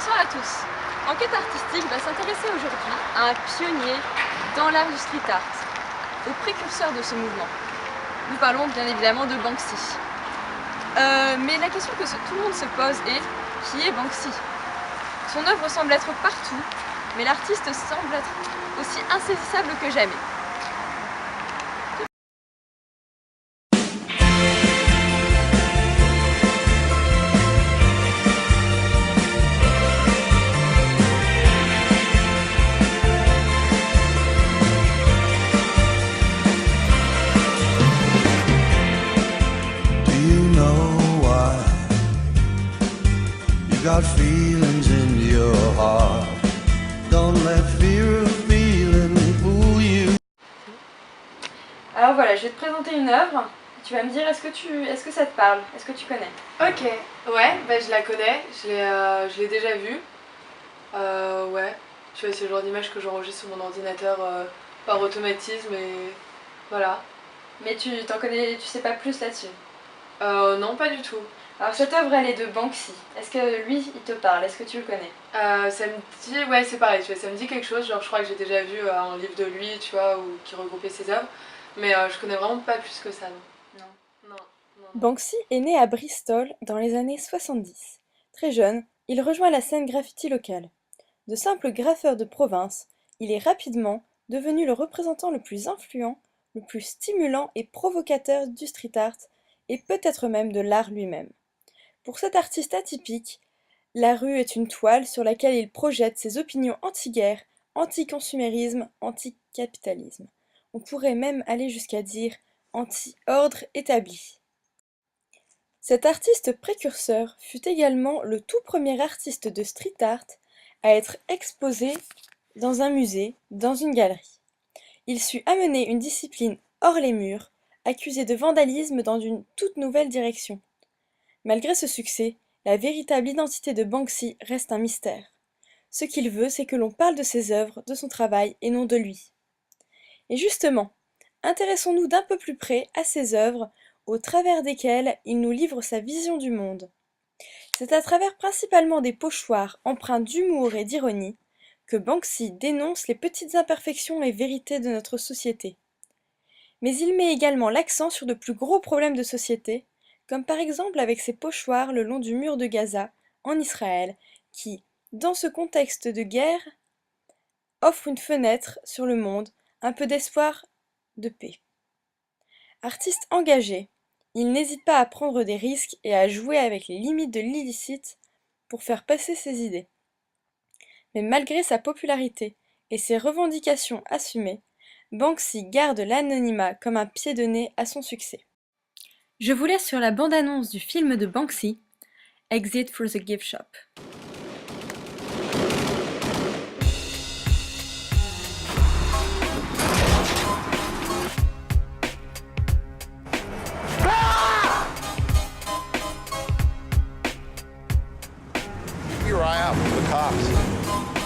Bonsoir à tous. Enquête artistique va s'intéresser aujourd'hui à un pionnier dans l'art du street art, au précurseur de ce mouvement. Nous parlons bien évidemment de Banksy. Mais la question que tout le monde se pose est, qui est Banksy? Son œuvre semble être partout, mais l'artiste semble être aussi insaisissable que jamais. Got feelings in your heart. Don't let fear of feeling fool you. Alors voilà, je vais te présenter une œuvre. Tu vas me dire est-ce que ça te parle? Est-ce que tu connais? Ok, ouais, bah je la connais, je l'ai déjà vue. Ouais, tu vois, c'est le genre d'image que j'enregistre sur mon ordinateur par automatisme et voilà. Mais tu sais pas plus là-dessus? Non, pas du tout. Alors cette œuvre elle est de Banksy. Est-ce que lui il te parle? Est-ce que tu le connais? Ça me dit, ouais c'est pareil, tu vois, ça me dit quelque chose, genre je crois que j'ai déjà vu un livre de lui, tu vois, qui regroupait ses œuvres, mais je connais vraiment pas plus que ça, non. Non. Banksy est né à Bristol dans les années 70. Très jeune, il rejoint la scène graffiti locale. De simple graffeur de province, il est rapidement devenu le représentant le plus influent, le plus stimulant et provocateur du street art, et peut-être même de l'art lui-même. Pour cet artiste atypique, la rue est une toile sur laquelle il projette ses opinions anti-guerre, anti-consumérisme, anti-capitalisme. On pourrait même aller jusqu'à dire anti-ordre établi. Cet artiste précurseur fut également le tout premier artiste de street art à être exposé dans un musée, dans une galerie. Il sut amener une discipline hors les murs, accusée de vandalisme dans une toute nouvelle direction. Malgré ce succès, la véritable identité de Banksy reste un mystère. Ce qu'il veut, c'est que l'on parle de ses œuvres, de son travail, et non de lui. Et justement, intéressons-nous d'un peu plus près à ses œuvres, au travers desquelles il nous livre sa vision du monde. C'est à travers principalement des pochoirs empreints d'humour et d'ironie que Banksy dénonce les petites imperfections et vérités de notre société. Mais il met également l'accent sur de plus gros problèmes de société, comme par exemple avec ses pochoirs le long du mur de Gaza, en Israël, qui, dans ce contexte de guerre, offre une fenêtre sur le monde, un peu d'espoir de paix. Artiste engagé, il n'hésite pas à prendre des risques et à jouer avec les limites de l'illicite pour faire passer ses idées. Mais malgré sa popularité et ses revendications assumées, Banksy garde l'anonymat comme un pied de nez à son succès. Je vous laisse sur la bande-annonce du film de Banksy, Exit for the Gift Shop. Here I am with the cops.